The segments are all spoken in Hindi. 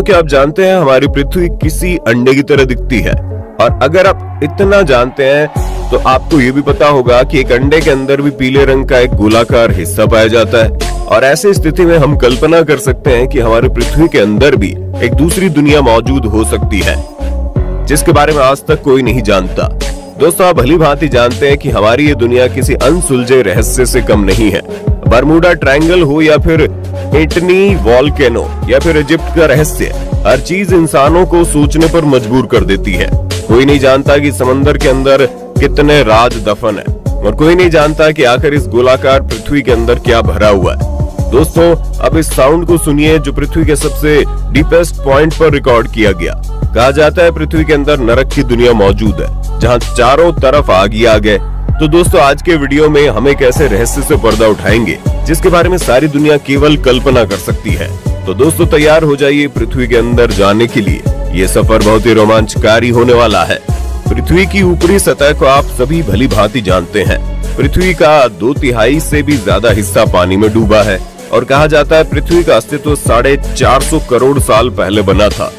दोस्तों, क्या आप जानते हैं हमारी पृथ्वी किसी अंडे की तरह दिखती है। और अगर आप इतना जानते हैं तो आपको ये भी पता होगा कि एक अंडे के अंदर भी पीले रंग का एक गोलाकार हिस्सा पाया जाता है। और ऐसी स्थिति में हम कल्पना कर सकते हैं कि हमारी पृथ्वी के अंदर भी एक दूसरी दुनिया मौजूद हो सकती है, जिसके बारे में आज तक कोई नहीं जानता। दोस्तों, आप भली भांति जानते हैं कि हमारी ये दुनिया किसी अनसुलझे रहस्य से कम नहीं है। बरमूडा ट्रायंगल हो या फिर एटनी वॉल्केनो या फिर इजिप्ट का रहस्य, हर चीज इंसानों को सोचने पर मजबूर कर देती है। कोई नहीं जानता कि समंदर के अंदर कितने राज दफन है, और कोई नहीं जानता कि आखिर इस गोलाकार पृथ्वी के अंदर क्या भरा हुआ है। दोस्तों, अब इस साउंड को सुनिए जो पृथ्वी के सबसे डीपेस्ट पॉइंट पर रिकॉर्ड किया गया। कहा जाता है पृथ्वी के अंदर नरक की दुनिया मौजूद है, जहां चारों तरफ आग ही आग है। तो दोस्तों, आज के वीडियो में हम एक ऐसे रहस्य से पर्दा उठाएंगे जिसके बारे में सारी दुनिया केवल कल्पना कर सकती है। तो दोस्तों, तैयार हो जाइए पृथ्वी के अंदर जाने के लिए। ये सफर बहुत ही रोमांचकारी होने वाला है। पृथ्वी की ऊपरी सतह को आप सभी भली भांति जानते हैं। पृथ्वी का 2/3 से भी ज्यादा हिस्सा पानी में डूबा है, और कहा जाता है पृथ्वी का अस्तित्व 450 करोड़ साल पहले बना था।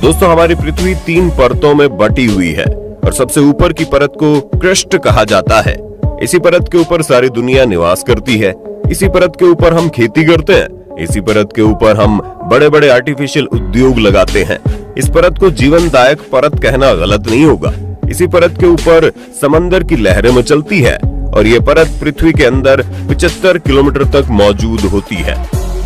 दोस्तों, हमारी पृथ्वी 3 परतों में बटी हुई है, और सबसे ऊपर की परत को क्रस्ट कहा जाता है। इसी परत के ऊपर सारी दुनिया निवास करती है। इसी परत के ऊपर हम खेती करते हैं। इसी परत के ऊपर हम बड़े बड़े आर्टिफिशियल उद्योग लगाते हैं। इस परत को जीवनदायक परत कहना गलत नहीं होगा। इसी परत के ऊपर समंदर की लहरें मचलती है, और ये परत पृथ्वी के अंदर 75 किलोमीटर तक मौजूद होती है।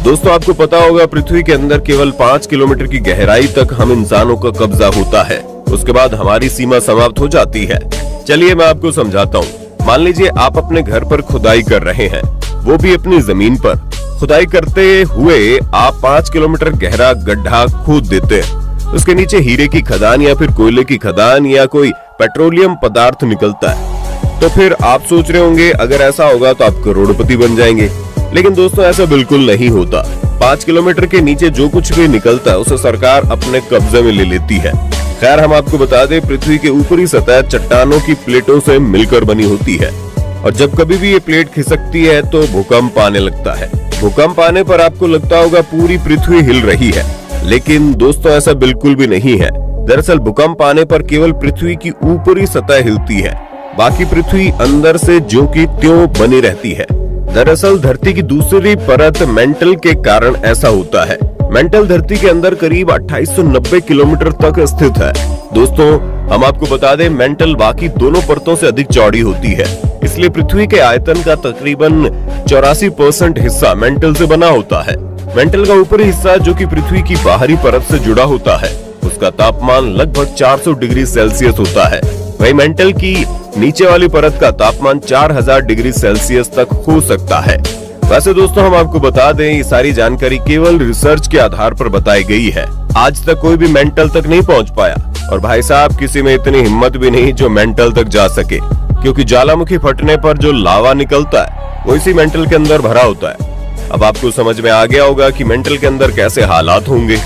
दोस्तों, आपको पता होगा पृथ्वी के अंदर केवल 5 किलोमीटर की गहराई तक हम इंसानों का कब्जा होता है। उसके बाद हमारी सीमा समाप्त हो जाती है। चलिए मैं आपको समझाता हूँ। मान लीजिए आप अपने घर पर खुदाई कर रहे हैं, वो भी अपनी जमीन पर। खुदाई करते हुए आप 5 किलोमीटर गहरा गड्ढा खोद देते हैं। उसके नीचे हीरे की खदान या फिर कोयले की खदान या कोई पेट्रोलियम पदार्थ निकलता है। तो फिर आप सोच रहे होंगे अगर ऐसा होगा तो आप करोड़पति बन जाएंगे। लेकिन दोस्तों, ऐसा बिल्कुल नहीं होता। 5 किलोमीटर के नीचे जो कुछ भी निकलता है उसे सरकार अपने कब्जे में ले लेती है। खैर, हम आपको बता दें पृथ्वी के ऊपरी सतह चट्टानों की प्लेटों से मिलकर बनी होती है, और जब कभी भी ये प्लेट खिसकती है तो भूकंप आने लगता है। भूकंप आने पर आपको लगता होगा पूरी पृथ्वी हिल रही है, लेकिन दोस्तों ऐसा बिल्कुल भी नहीं है। दरअसल भूकंप आने पर केवल पृथ्वी की ऊपरी सतह हिलती है, बाकी पृथ्वी अंदर से ज्यों की त्यों बनी रहती है। दरअसल धरती की दूसरी परत मेंटल के कारण ऐसा होता है। मेंटल धरती के अंदर करीब 2890 किलोमीटर तक स्थित है। दोस्तों, हम आपको बता दें मेंटल बाकी दोनों परतों से अधिक चौड़ी होती है, इसलिए पृथ्वी के आयतन का तकरीबन 84% हिस्सा मेंटल से बना होता है। मेंटल का ऊपरी हिस्सा जो कि पृथ्वी की बाहरी परत से जुड़ा होता है, उसका तापमान लगभग 400 डिग्री सेल्सियस होता है। वही मेंटल की नीचे वाली परत का तापमान 4000 डिग्री सेल्सियस तक हो सकता है। वैसे दोस्तों, हम आपको बता दें ये सारी जानकारी केवल रिसर्च के आधार पर बताई गई है। आज तक कोई भी मेंटल तक नहीं पहुंच पाया, और भाई साहब किसी में इतनी हिम्मत भी नहीं जो मेंटल तक जा सके, क्योंकि ज्वालामुखी फटने पर जो लावा निकलता है वो इसी मेंटल के अंदर भरा होता है। अब आपको समझ में आ गया होगा कि मेंटल के अंदर कैसे हालात होंगे।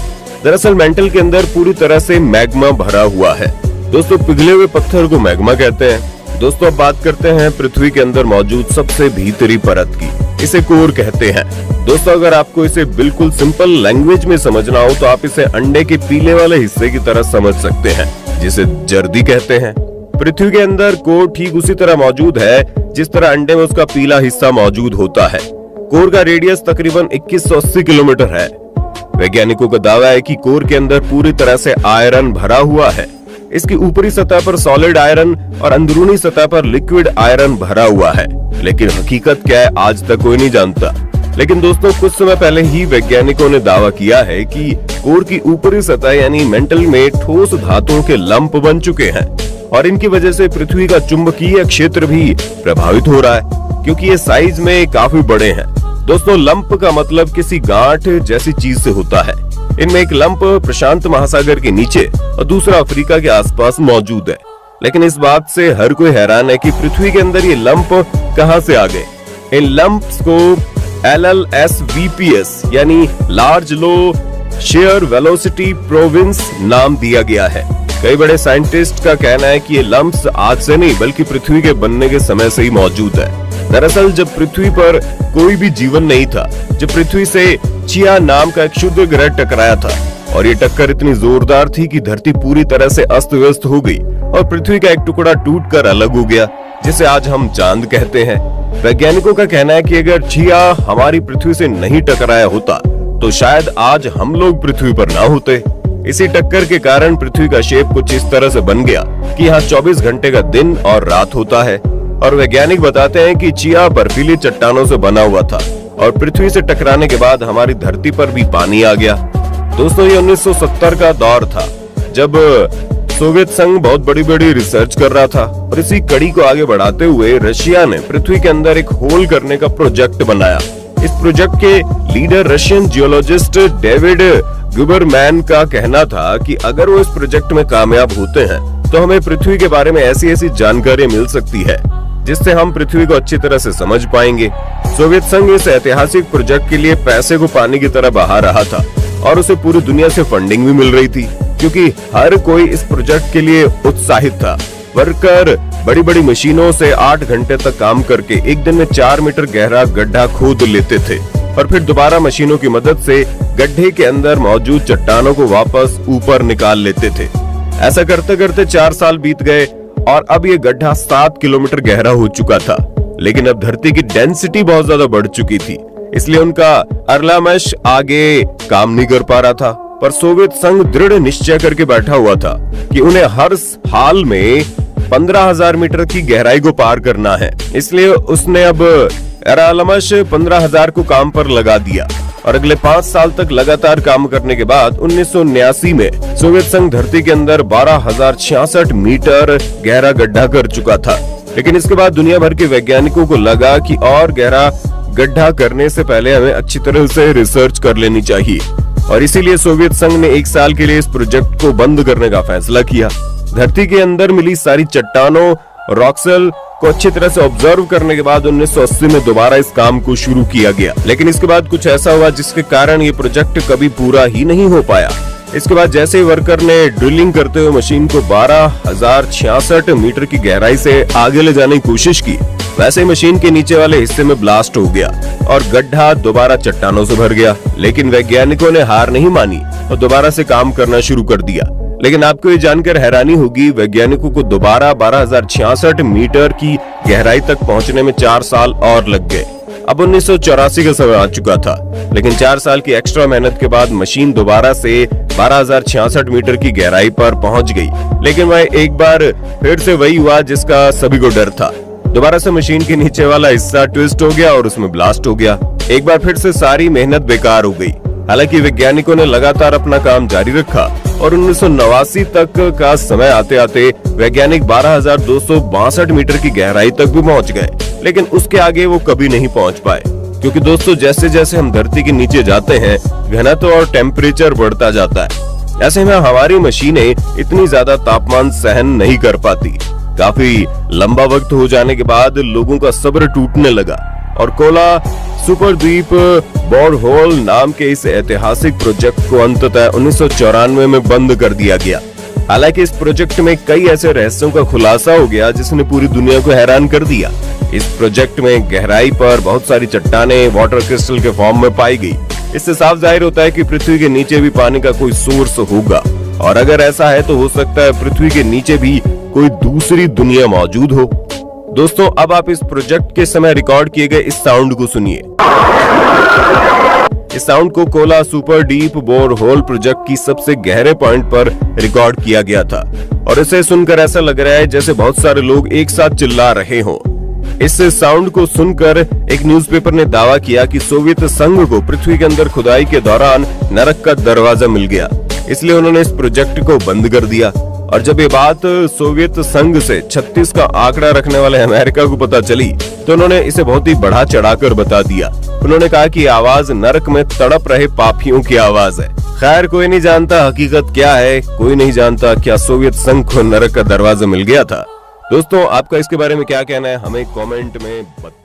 दरअसल मेंटल के अंदर पूरी तरह से मैग्मा भरा हुआ है। दोस्तों, पिघले हुए पत्थर को मैग्मा कहते हैं। दोस्तों, अब बात करते हैं पृथ्वी के अंदर मौजूद सबसे भीतरी परत की। इसे कोर कहते हैं। दोस्तों, अगर आपको इसे बिल्कुल सिंपल लैंग्वेज में समझना हो तो आप इसे अंडे के पीले वाले हिस्से की तरह समझ सकते हैं, जिसे जर्दी कहते हैं। पृथ्वी के अंदर कोर ठीक उसी तरह मौजूद है जिस तरह अंडे में उसका पीला हिस्सा मौजूद होता है। कोर का रेडियस तकरीबन 2180 किलोमीटर है। वैज्ञानिकों का दावा है कि कोर के अंदर पूरी तरह से आयरन भरा हुआ है। इसकी ऊपरी सतह पर सॉलिड आयरन और अंदरूनी सतह पर लिक्विड आयरन भरा हुआ है, लेकिन हकीकत क्या है आज तक कोई नहीं जानता। लेकिन दोस्तों, कुछ समय पहले ही वैज्ञानिकों ने दावा किया है कि कोर की ऊपरी सतह यानी मेंटल में ठोस धातुओं के लंप बन चुके हैं, और इनकी वजह से पृथ्वी का चुंबकीय क्षेत्र भी प्रभावित हो रहा है, क्योंकि ये साइज में काफी बड़े हैं। दोस्तों, लंप का मतलब किसी गांठ जैसी चीज से होता है। इनमें एक लंप प्रशांत महासागर के नीचे और दूसरा अफ्रीका के आसपास मौजूद है। लेकिन इस बात से हर कोई हैरान है कि पृथ्वी के अंदर ये लंप कहां से आ गए। इन लंप्स को LLSVPS यानी लार्ज लो शेयर वेलोसिटी प्रोविंस नाम दिया गया है। कई बड़े साइंटिस्ट का कहना है कि ये लंप्स आज से नहीं बल्कि पृथ्वी के बनने के समय से ही मौजूद है। दरअसल जब पृथ्वी पर कोई भी जीवन नहीं था, जब पृथ्वी से चिया नाम का एक शुद्ध ग्रह टकराया था और ये टक्कर इतनी जोरदार थी कि धरती पूरी तरह से अस्त व्यस्त हो गई और पृथ्वी का एक टुकड़ा टूटकर अलग हो गया, जिसे आज हम चांद कहते हैं। वैज्ञानिकों का कहना है कि अगर चिया हमारी पृथ्वी से नहीं टकराया होता तो शायद आज हम लोग पृथ्वी पर ना होते। इसी टक्कर के कारण पृथ्वी का शेप कुछ इस तरह से बन गया कि यहाँ 24 घंटे का दिन और रात होता है। और वैज्ञानिक बताते हैं कि चिया बर्फीली चट्टानों से बना हुआ था और पृथ्वी से टकराने के बाद हमारी धरती पर भी पानी आ गया। दोस्तों, ये 1970 का दौर था जब सोवियत संघ बहुत बड़ी बड़ी रिसर्च कर रहा था और इसी कड़ी को आगे बढ़ाते हुए रशिया ने पृथ्वी के अंदर एक होल करने का प्रोजेक्ट बनाया। इस प्रोजेक्ट के लीडर रशियन जियोलॉजिस्ट डेविड गुबरमैन का कहना था कि अगर वो इस प्रोजेक्ट में कामयाब होते हैं तो हमें पृथ्वी के बारे में ऐसी ऐसी जानकारी मिल सकती है जिससे हम पृथ्वी को अच्छी तरह से समझ पाएंगे। सोवियत संघ इस ऐतिहासिक प्रोजेक्ट के लिए पैसे को पानी की तरह बहा रहा था और उसे पूरी दुनिया से फंडिंग भी मिल रही थी, क्योंकि हर कोई इस प्रोजेक्ट के लिए उत्साहित था। वर्कर बड़ी बड़ी मशीनों से 8 घंटे तक काम करके एक दिन में 4 मीटर गहरा गड्ढा खोद लेते थे और फिर दोबारा मशीनों की मदद से गड्ढे के अंदर मौजूद चट्टानों को वापस ऊपर निकाल लेते थे। ऐसा करते करते 4 साल बीत गए और अब ये गड्ढा 7 किलोमीटर गहरा हो चुका था, लेकिन अब धरती की डेंसिटी बहुत ज्यादा बढ़ चुकी थी, इसलिए उनका अरलामश आगे काम नहीं कर पा रहा था। पर सोवियत संघ दृढ़ निश्चय करके बैठा हुआ था कि उन्हें हर हाल में 15,000 मीटर की गहराई को पार करना है, इसलिए उसने अब अरलामश 15,000 को काम पर लगा दिया और अगले 5 साल तक लगातार काम करने के बाद 1979 में सोवियत संघ धरती के अंदर 12,066 मीटर गहरा गड्ढा कर चुका था। लेकिन इसके बाद दुनिया भर के वैज्ञानिकों को लगा कि और गहरा गड्ढा करने से पहले हमें अच्छी तरह से रिसर्च कर लेनी चाहिए और इसीलिए सोवियत संघ ने 1 साल के लिए इस प्रोजेक्ट को बंद करने का फैसला किया। धरती के अंदर मिली सारी चट्टानों रॉक्सल को अच्छी तरह से ऑब्जर्व करने के बाद 1980 में दोबारा इस काम को शुरू किया गया, लेकिन इसके बाद कुछ ऐसा हुआ जिसके कारण ये प्रोजेक्ट कभी पूरा ही नहीं हो पाया। इसके बाद जैसे ही वर्कर ने ड्रिलिंग करते हुए मशीन को 12,066 मीटर की गहराई से आगे ले जाने की कोशिश की, वैसे ही मशीन के नीचे वाले हिस्से में ब्लास्ट हो गया और गड्ढा दोबारा चट्टानों से भर गया। लेकिन वैज्ञानिकों ने हार नहीं मानी और दोबारा से काम करना शुरू कर दिया। लेकिन आपको ये जानकर हैरानी होगी, वैज्ञानिकों को दोबारा 12,066 मीटर की गहराई तक पहुंचने में 4 साल और लग गए। अब 1984 का समय आ चुका था, लेकिन 4 साल की एक्स्ट्रा मेहनत के बाद मशीन दोबारा से 12,066 मीटर की गहराई पर पहुंच गई। लेकिन वह एक बार फिर से वही हुआ जिसका सभी को डर था। दोबारा से मशीन के नीचे वाला हिस्सा ट्विस्ट हो गया और उसमें ब्लास्ट हो गया। एक बार फिर से सारी मेहनत बेकार हो गई। हालांकि वैज्ञानिकों ने लगातार अपना काम जारी रखा और 1989 तक का समय आते आते वैज्ञानिक 12,262 मीटर की गहराई तक भी पहुंच गए, लेकिन उसके आगे वो कभी नहीं पहुंच पाए, क्योंकि दोस्तों जैसे जैसे हम धरती के नीचे जाते हैं घनत्व और टेम्परेचर बढ़ता जाता है। ऐसे में हमारी मशीनें इतनी ज्यादा तापमान सहन नहीं कर पाती। काफी लंबा वक्त हो जाने के बाद लोगों का सब्र टूटने लगा और कोला सुपर द्वीप बोरहोल नाम के इस ऐतिहासिक प्रोजेक्ट को अंततः 1994 में बंद कर दिया गया। हालांकि इस प्रोजेक्ट में कई ऐसे रहस्यों का खुलासा हो गया जिसने पूरी दुनिया को हैरान कर दिया। इस प्रोजेक्ट में गहराई पर बहुत सारी चट्टानें वाटर क्रिस्टल के फॉर्म में पाई गई। इससे साफ जाहिर होता है कि पृथ्वी के नीचे भी पानी का कोई सोर्स होगा, और अगर ऐसा है तो हो सकता है पृथ्वी के नीचे भी कोई दूसरी दुनिया मौजूद हो। दोस्तों, अब आप इस प्रोजेक्ट के समय रिकॉर्ड किए गए इस साउंड को सुनिए। इस साउंड को Kola super deep borehole project की सबसे गहरे पॉइंट पर रिकॉर्ड किया गया था और इसे सुनकर ऐसा लग रहा है जैसे बहुत सारे लोग एक साथ चिल्ला रहे हों। इस साउंड को सुनकर एक न्यूज़पेपर ने दावा किया कि सोवियत संघ को पृथ्वी के अंदर खुदाई के दौरान नरक का दरवाजा मिल गया, इसलिए उन्होंने इस प्रोजेक्ट को बंद कर दिया। और जब ये बात सोवियत संघ से 36 का आंकड़ा रखने वाले अमेरिका को पता चली तो उन्होंने इसे बहुत ही बढ़ा चढ़ाकर बता दिया। उन्होंने कहा कि आवाज नरक में तड़प रहे पापियों की आवाज है। खैर, कोई नहीं जानता हकीकत क्या है, कोई नहीं जानता क्या सोवियत संघ को नरक का दरवाजा मिल गया था। दोस्तों, आपका इसके बारे में क्या कहना है, हमें कमेंट में बताइए।